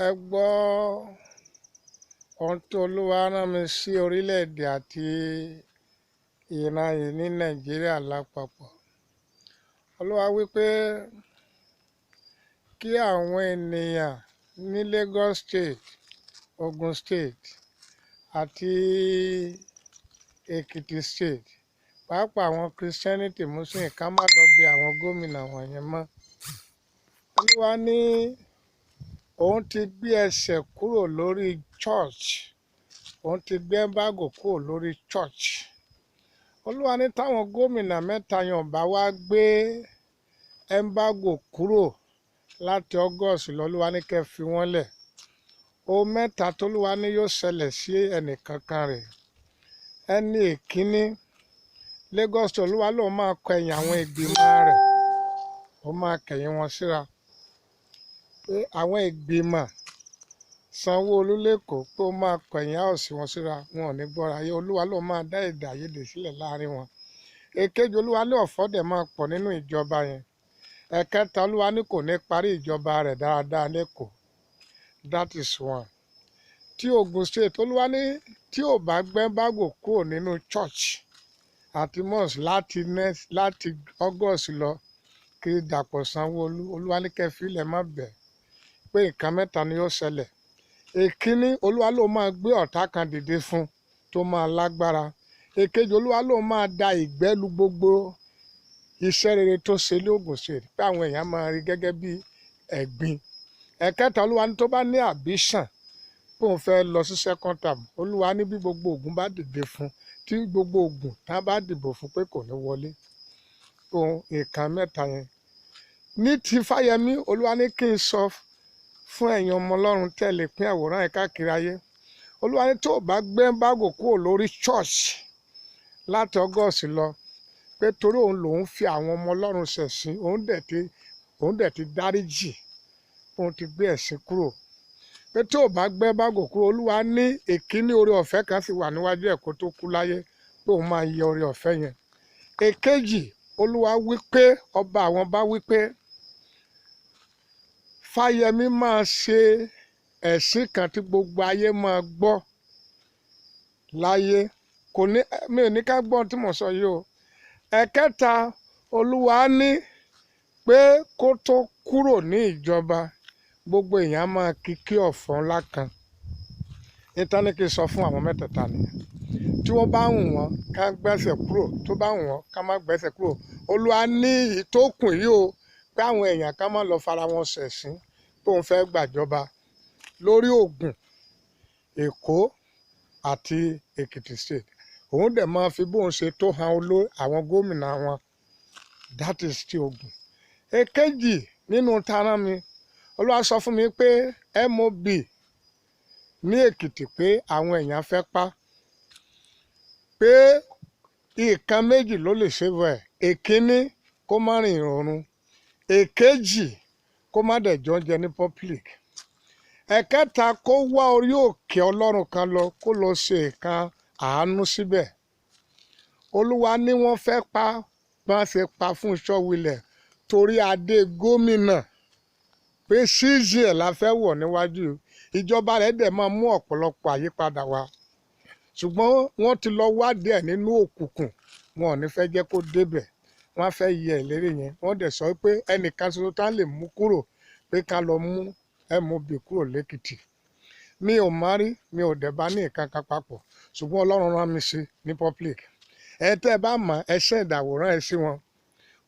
Ẹ gbọ́ ohun tí Olúwa rán mi sí orílẹ̀-èdè àti ìran yìí ní Nàìjíríà lápapọ̀. Olúwa wípé kí àwọn ènìyàn ní Lagos State, Ogun State àti Ekiti State, pàápàá àwọn Christianity Muslim, ká má lọ bí àwọn gómìnà wọ̀nyẹn mọ́. Olúwa ní òun ti gbé ẹsẹ̀ kúrò lórí church, òun ti gbé embargo kúrò lórí church. Olúwa ní táwọn gómìnà mẹ́ta yẹn ò bá wá gbé embargo kúrò láti August lọ, Olúwa ní kẹ́ fi wọ́n lẹ̀. Ohun mẹ́ta tólúwa ní yóò ṣẹlẹ̀ sí ẹnìkankan rẹ̀. Ẹni èkíní, Lagos State, Olúwa lòun máa kẹ̀yìn àwọn ìgbìmọ̀ rẹ̀, ó máa kẹ̀yìn wọn síra. Pé àwọn ìgbìmọ̀ Sanwó-Olú lẹ́kọ̀ọ́ pé ó máa kẹ̀yìn áùsì wọn síra, wọn ò ní gbọ́ra yé. Olúwa lòun máa dá èdè àìyedè sílẹ̀ láàrin wọn. Èkejì, Olúwa ní ọ̀fọ̀ dẹ̀ máa pọ̀ nínú ìjọba yẹn. Ẹ̀kẹta, Olúwa ní kò ní parí ìjọba rẹ̀ dáadáa lẹ́kọ̀ọ́. That is one. Tí Ogun State, Olúwa ní tí ò bá gbé embargo kúrò nínú church àti mosque láti August lọ, kí Dàpọ̀ Sanwó-Olú, Olúwa ní kẹ́ fi ilẹ̀ má bẹ̀ pé nǹkan mẹ́ta ni yóò ṣẹlẹ̀. Èkíní, Olúwa ló máa gbé ọ̀tá kan dìde fún tó máa lágbára. Èkejì, Olúwa ló máa da ìgbẹ́ lu gbogbo iṣẹ́ rere tó ṣe ní Ogun State, pé àwọn èèyàn máa rí gẹ́gẹ́ bí ẹ̀gbin. Ẹ̀kẹta, Olúwa ní tó bá ní ambition pé òun fẹ́ lọ sí second term, Olúwa ní bí gbogbo ogun bá dìde fún, tí gbogbo ogun tá bá dìbò fún pé kò ní wọlé. Ohun nǹkan mẹ́ta yẹn. Ní ti Fáyẹmí, Olúwa ní kí n sọ fún ẹ̀yin ọmọ Ọlọ́run tẹ́lẹ̀ pín àwòrán ẹ̀ káàkiri ayé. Olúwa ní tó bá gbé embargo kúrò lórí church láti August lọ, pé torí òun lòun fi àwọn ọmọ Ọlọ́run ṣẹ̀sín, òun dẹ̀ ti dáríjì, òun ti gbé ẹ̀sìn kúrò. Pé tó bá gbé embargo kúrò, Olúwa ní èkíní oore ọ̀fẹ́ kan sì wà níwájú ẹ̀ kó tó kú láyé, pé òun máa yẹ oore ọ̀fẹ́ yẹn. Èkejì, Olúwa wípé ọba àwọn bá wípé Fáyẹmí máa ṣe ẹ̀sìn kan tí gbogbo ayé máa gbọ́ láyé. Mi ò ní ká gbọ́ tí mo sọ yìí o. Ẹ̀kẹta, Olúwa ní pé kó tó kúrò ní ìjọba, gbogbo èèyàn máa kíkí ọ̀fọ̀ ńlá kan. Nítorí kí n sọ fún àwọn mẹ́tẹ̀ẹ̀ta nìyẹn. Tí wọ́n bá wù wọ́n ká gbẹ́sẹ̀ kúrò, tó bá wù wọ́n ká má gbẹ́sẹ̀ kúrò. Olúwa ní ìtókùn yìí o, pé àwọn èèyàn ká má lọ fara wọn ṣẹ̀sín pé òun fẹ́ gbàjọba lórí Ògùn, Èkó àti Èkìtì State. Òun dẹ̀ máa fi bóun ṣe tó han àwọn gómìnà wọn. That is ti Ògùn. Èkejì nínú tara mi, Olúwa sọ fún mi pé MOB ní Èkìtì pé àwọn èèyàn fẹ́ pa, pé nǹkan méjì ló lè ṣe bẹ́ẹ̀. Èkíní, kó má rìn ìrọ̀rùn. Èkejì, kó má dẹ̀ jọ jẹ ní public. Ẹ̀kẹta, kó wá orí òkè Ọlọ́run kan lọ, kó lọ ṣe nǹkan àánú síbẹ̀. Olúwa ní wọ́n fẹ́ pa bá ṣe pa fún Ṣọ́wilẹ̀ torí adé gómìnà, pé ṣíṣe ẹ̀ la fẹ́ wọ̀ níwájú. Ìjọba rẹ̀ dẹ̀ máa mú ọ̀pọ̀lọpọ̀ àyípadà wá. Ṣùgbọ́n wọ́n ti lọ wádìí ẹ̀ nínú òkùnkùn, wọn ò ní fẹ́ jẹ́ kó débẹ̀. Wọ́n á fẹ́ yẹ ìlérí yẹn. Wọ́n dẹ̀ sọ pé ẹnìkan ṣoṣo tá lè mú kúrò, pé ká lọ mú MOB kúrò lẹ́kìtì. Mi ò má rí, mi ò dẹ̀ bá ní nǹkan kan papọ̀, ṣùgbọ́n Ọlọ́run rán mi sí ní public. Ẹ tẹ́ ẹ bá mọ̀, ẹ ṣe ìdàwòrán ẹ sí wọn.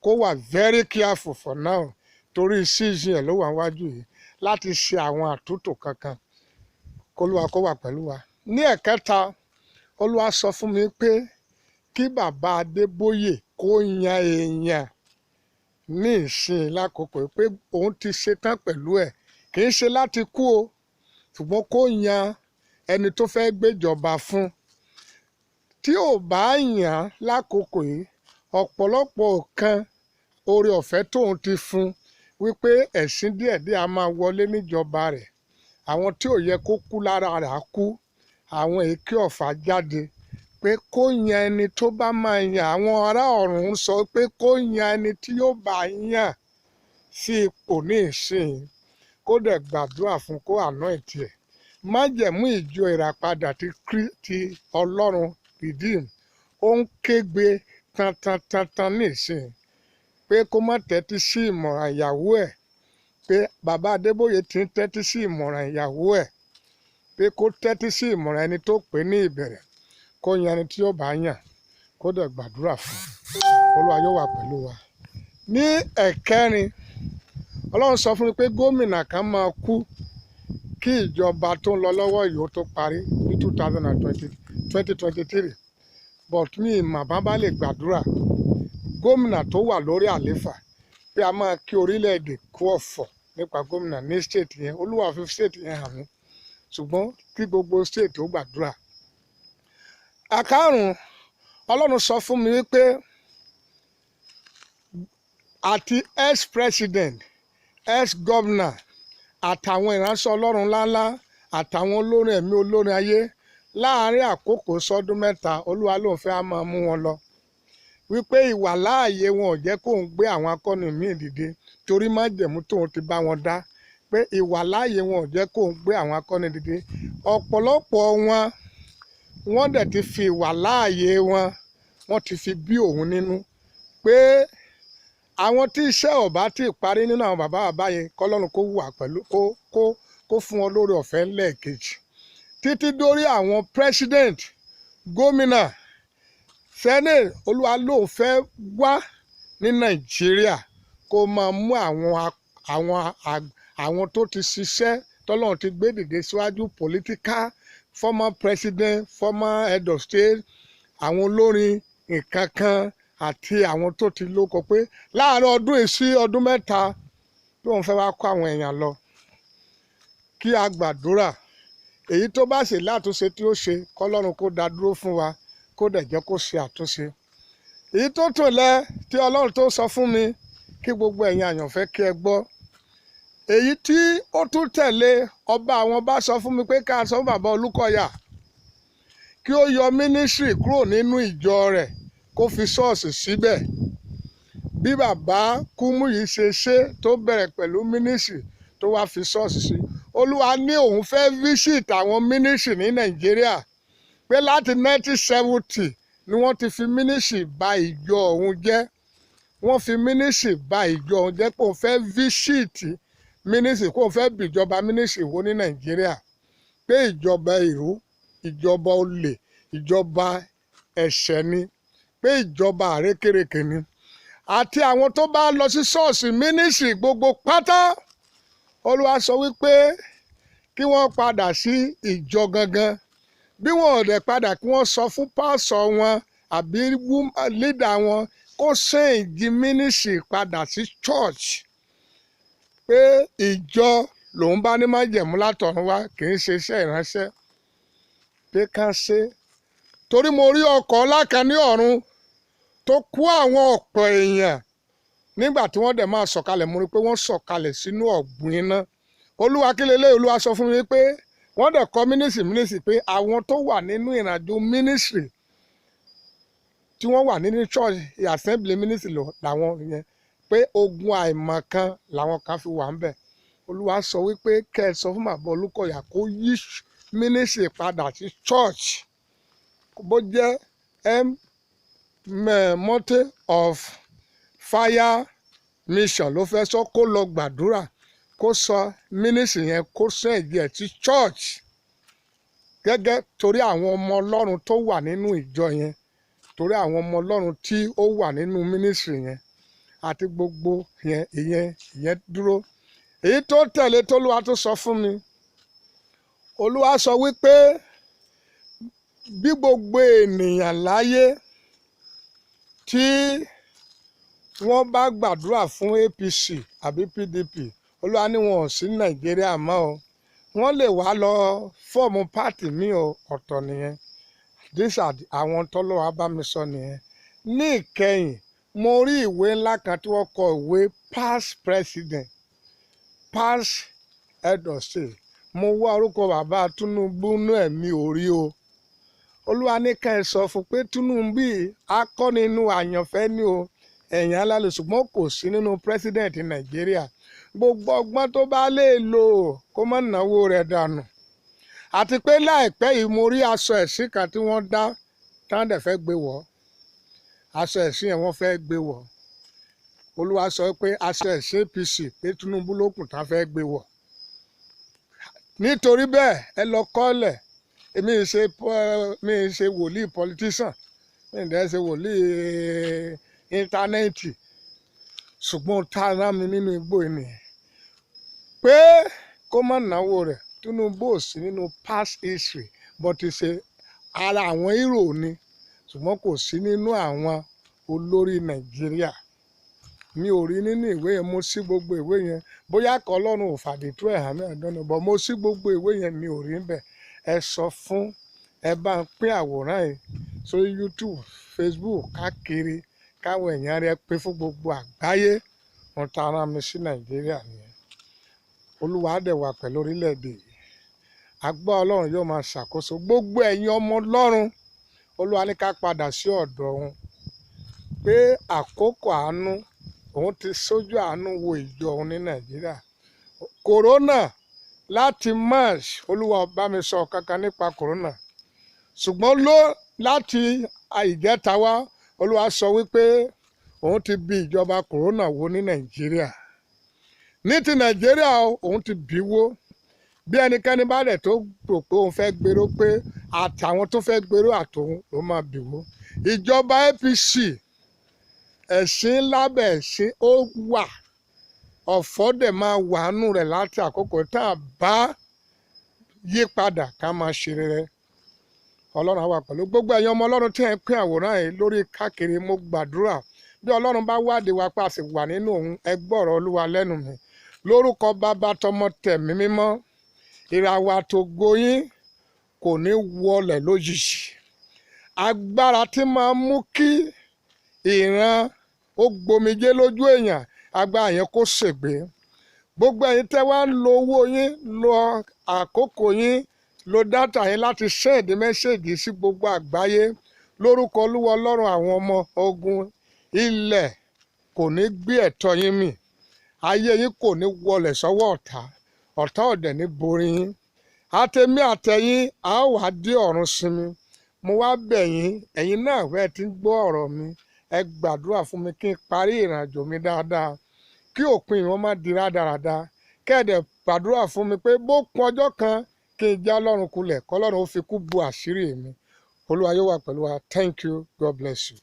Kó wà very careful for now, torí season ẹ̀ ló wà níwájú yìí láti ṣe àwọn àtúntò kankan. K'Olúwa kó wà pẹ̀lú wa. Ní ẹ̀kẹta, Olúwa sọ fún mi pé kí bàbá Adébóyè kó yan èèyàn ní ìsìn lákòókò, pé òun ti ṣetán pẹ̀lú ẹ̀. Kì í ṣe láti kú o, ṣùgbọ́n kó yan ẹni tó fẹ́ gbéjọba fún. Tí ò bá yàn lákòókò yìí, ọ̀pọ̀lọpọ̀ kan oore ọ̀fẹ́ tóun ti fún, wípé ẹ̀sìn díẹ̀díẹ̀ á máa wọlé níjọba rẹ̀. Àwọn tí ò yẹ kó kú lára rẹ̀ á kú. Àwọn èké ọ̀fà jáde, pé kó yan ẹni tó bá máa yan. Àwọn ará ọ̀run sọ pé kó yan ẹni tí yóò bá yàn sí ipò ní ìsìn. kó dẹ̀ gbàdúrà fún kó anoint ẹ̀. Májẹ̀mú ìjọ ìràpadà ti Ọlọ́run Redeem ó ń kégbe tantantantan nísìn pé kó má tẹ́tí sí ìmọ̀ràn ìyàwó ẹ̀, pé bàbá Adébóyè ti ń tẹ́tí sí ìmọ̀ràn ìyàwó ẹ̀, pé kó tẹ́tí sí ìmọ̀ràn ẹni tó pè ní ìbẹ̀rẹ̀, kó yan ẹni tí ó bá yàn, kó dẹ̀ gbàdúrà fún Olúwa yóò wà pẹ̀lú wa. Ní ẹ̀kẹrin, Ọlọ́run sọ fún mi pé gómìnà kan máa kú kí ìjọba tó ń lọ lọ́wọ́ yìí ó tó parí ní 2023, but mi ìmọ̀ bá lè gbàdúrà gómìnà tó wà lórí àléfà pé a máa kí orílẹ̀-èdè kú ọ̀fọ̀ nípa gómìnà ní state yẹn. Olúwa fi state yẹn hàn mí, ṣùgbọ́n kí gbogbo state ó gbàdúrà. Àkárùn-ún, Ọlọ́run sọ fún mi wípé àti ex-president, ex-governor àtàwọn ìránṣẹ́ Ọlọ́run ńláńlá àtàwọn olórin ẹ̀mí olórin ayé láàárín àkókò sọ́dún mẹ́ta, Olúwa lòun fẹ́ á máa mú wọn lọ. Wípé ìwà láàyè wọn ò jẹ́ kóun gbé àwọn akọni míì dìde torí májẹ̀mú tóun ti bá wọn dá, pé ìwà láàyè wọn ò jẹ́ kóun gbé àwọn akọni dìde. Ọ̀pọ̀lọpọ̀ wọ́n dẹ̀ ti fi ìwà láàyè wọ́n ti fi bí òun nínú, pé àwọn tí iṣẹ́ ọ̀bá ti parí nínú àwọn bàbá yẹn kọ́lọ́run kó wà pẹ̀lú kó fún wọn lórí ọ̀fẹ́ lẹ́ẹ̀kejì, títí dórí àwọn president, gómìnà, senate. Olúwa lòun fẹ́ wá ní Nàìjíríà kó máa mú àwọn tó ti ṣiṣẹ́ tọ́lọ́run ti gbé dìde síwájú, political, former president, former head of state, àwọn olórin nǹkan kan àti àwọn tó ti lóko, pé láàárín ọdún yìí sí ọdún mẹ́ta tóun fẹ́ wá kó àwọn èèyàn lọ kí a gbàdúrà. Èyí tó bá ṣe látúnṣe tí ó ṣe kọ́lọ́run kó dá dúró fún wa, kó dẹ̀ jẹ́ kó ṣe àtúnṣe. Èyí tó tò lẹ́ tí Ọlọ́run tó sọ fún mi kí gbogbo ẹ̀yin àyànfẹ́ kí ẹ gbọ́. Èyí tí ó tún tẹ̀lé, ọba àwọn bá sọ fún mi pé ká sọ fún bàbá Olúkọ̀yà kí ó yọ mínísírì kúrò nínú ìjọ rẹ̀ kó fi ṣọ́ọ̀ṣì síbẹ̀. Bí bàbá Kúmúyì ṣe tó bẹ̀rẹ̀ pẹ̀lú mínísírì tó wá fi ṣọ́ọ̀ṣì sí. Olúwa ní òun fẹ́ visit àwọn mínísírì ní Nàìjíríà, pé láti 1970 ni wọ́n ti fi mínísírì ba ìjọ òun jẹ́. Wọ́n fi mínísírì ba ìjọ òun jẹ́, pé òun fẹ́ visit mínísírì, kó òun fẹ́ bìjọba mínísírì wó ní Nàìjíríà, pé ìjọba ìrú, ìjọba olè, ìjọba ẹ̀ṣẹ̀ ni, pé ìjọba àrékérekè ni. Àti àwọn tó bá lọ sí ṣọ́ọ̀ṣì mínísírì gbogbo pátá, Olúwa sọ wípé kí wọ́n padà sí ìjọ gangan. Bí wọn ò dẹ̀ padà, kí wọ́n sọ fún pásọ̀ wọn àbí lídà wọn kó ṣéǹjì mínísírì padà sí church, pé ìjọ lòun bá ní májẹ̀mú látọ̀run wá, kì í ṣe iṣẹ́ ìránṣẹ́, pé ká ṣe. Torí mo rí ọkọ̀ ńlá kan ní ọ̀run tó kó àwọn ọ̀pọ̀ èèyàn nígbà tí wọ́n dẹ̀ máa sọ̀kalẹ̀. Mo rí pé wọ́n sọ̀kalẹ̀ sínú ọ̀gbun iná. Olúwa kí leléyìí? Olúwa sọ fún mi pé wọ́n dẹ̀ kọ́ mínísírì pé àwọn tó wà nínú ìrìnàjò mínísírì tí wọ́n wà nínú church assembly mínísírì làwọn yẹn, pé ogun àìmọ̀kan làwọn kan fi wà ń bẹ̀. Olúwa sọ wípé kẹ́ ẹ sọ fún bàbá Olúkọ̀yà kó yí mínísírì padà sí church, bó jẹ́ Mountain of Fire Mission ló fẹ́ sọ, kó lọ gbàdúrà, kó sọ mínísírì yẹn kó sọ ẹ̀jẹ̀ sí church, gẹ́gẹ́ torí àwọn ọmọ Ọlọ́run tó wà nínú ìjọ yẹn, torí àwọn ọmọ Ọlọ́run tí ó wà nínú mínísírì yẹn àti gbogbo ìyẹn dúró. Èyí tó tẹ̀lé t'Olúwa tó sọ fún mi, Olúwa sọ wípé bí gbogbo ènìyàn láyé tí wọ́n bá gbàdúrà fún APC àbí PDP, Olúwa ní wọn ò sí Nàìjíríà mọ́ o, wọ́n lè wá lọ fọ́ọ̀mù pátì míì ọ̀tọ̀ nìyẹn. Àwọn t'Olúwa bá mi sọ nìyẹn. Ní ìkẹyìn, mo rí ìwé ńlá kan tí wọ́n kọ ìwé past president, past head of state. Mo wá orúkọ bàbá Tinubu nú ẹ̀mí orí o. Olúwa ní ká ẹ sọ fún pé Tinubu akọni inú àyànfẹ́ ni o, ẹ̀yìn alálẹ̀, ṣùgbọ́n kò sí nínú president Nàìjíríà. gbogbo ọgbọ́n tó bá lè lò kó má náwó rẹ̀ dànù. Àti pé láìpẹ́ yìí mo rí aṣọ ẹ̀sìn kan tí wọ́n dá táwọn dẹ̀ fẹ́ gbé wọ̀. Aṣọ ẹ̀sìn yẹn wọ́n fẹ́ gbé wọ̀. Olúwa sọ pé aṣọ ẹ̀sìn APC pé Tinubu ló kù tá fẹ́ gbé wọ̀. Nítorí bẹ́ẹ̀ ẹ lọ kọ́lẹ̀, èmi ì ṣe wòlíì politician, mi ì dẹ́ ṣe wòlíì íńtánẹ́ẹ̀tì, ṣùgbọ́n tá a rán mi nínú igbó ènìyàn pé kó má náwó rẹ̀. Tinubu ò sí nínú past history but ṣe ara àwọn hero ni, ṣùgbọ́n kò sí nínú àwọn olórí Nàìjíríà. Mi ò rí nínú ìwé yẹn, mo ṣí gbogbo ìwé yẹn, bóyá kọ́ Ọlọ́run ò fàdé tó ẹ̀ hàn mí àdánù, bọ̀ mo ṣí gbogbo ìwé yẹn, mi ò rí bẹ́ẹ̀. Ẹ sọ fún, ẹ bá ń pín àwòrán yìí sórí YouTube, Facebook, káàkiri káwọn èèyàn rẹ pé fún gbogbo àgbáyé. Wọ́n ta ara mi sí Nàìjíríà nìyẹn. Olúwa á dẹ̀ wà pẹ̀lú orílẹ̀-èdè yìí. Agbára Ọlọ́run yóò máa ṣàkóso gbogbo ẹ̀yin ọmọ Ọlọ́run. Olúwa ní ká padà sí ọ̀dọ̀ òun pé àkókò àánú, òun ti sójú àánú wo ìjọ òun ní Nàìjíríà. Kòrónà láti March, Olúwa ò bá mi sọ kankan nípa kòrónà, ṣùgbọ́n láti ìjẹta wá, Olúwa sọ wípé òun ti bi ìjọba kòrónà wó ní Nàìjíríà. Ní ti Nàìjíríà òun ti bì wó. Bí ẹnikẹ́ni bá dẹ̀ tó rò pé òun fẹ́ gbèrò pé àtàwọn tó fẹ́ gbèrò àtòun ló máa bì wó. Ìjọba APC, ẹ̀sìn lábẹ́ ẹ̀sìn ó wà, ọ̀fọ̀ dẹ̀ máa wà nù rẹ̀ láti àkókò tá a bá yí padà ká máa ṣe rere. Ọlọ́run á wà pẹ̀lú gbogbo ẹ̀yin ọmọ Ọlọ́run tí ẹ̀ ń pín àwòrán yìí lórí káàkiri. Mo gbàdúrà bí Ọlọ́run bá wádìí wa pé a sì wà nínú òun, ẹ gbọ́ ọ̀rọ̀ Olúwa lẹ́nu mi. Lórúkọ Bàbá, tọmọ, tẹ̀mí mímọ́, ìràwọ̀ àtògo yín kò ní wọlẹ̀ lójijì. Agbára tí máa ń mú kí ìran ó gbomijé lójú èèyàn, agbára yẹn kó ṣègbé. Gbogbo ẹ̀yin tẹ́ wá ń lo owó yín, lo àkókò yín, lo dátà yín láti send mẹ́sẹ̀gì sí gbogbo àgbáyé. Lórúkọ Olúwa Ọlọ́run àwọn ọmọ ogun, ilẹ̀ kò ní gbé ẹ̀tọ́ yín mì. Ayé yín kò ní wọlẹ̀ sọ́wọ́ ọ̀tá. Ọ̀tá ọ̀dẹ̀ ní borí yín. Àtẹ̀mí àtẹ̀yìn a ó wá dé ọ̀run sinmi. Mo wá bẹ̀ yín, ẹ̀yin náà wẹ́ẹ̀ tí ń gbọ́ ọ̀rọ̀ mi, ẹ gbàdúrà fún mi kí n parí ìrìnàjò mi dáadáa, kí òpin ìwọ́n má di rádaràda. Kẹ́ẹ̀dẹ̀ gbàdúrà fún mi pé bó kún ọjọ́ kan kí n já Ọlọ́run kulẹ̀, kọ́lọ́run ó fi kú bu àṣírí mi. Olúwa yóò wà pẹ̀lú wa. Thank you. God bless you.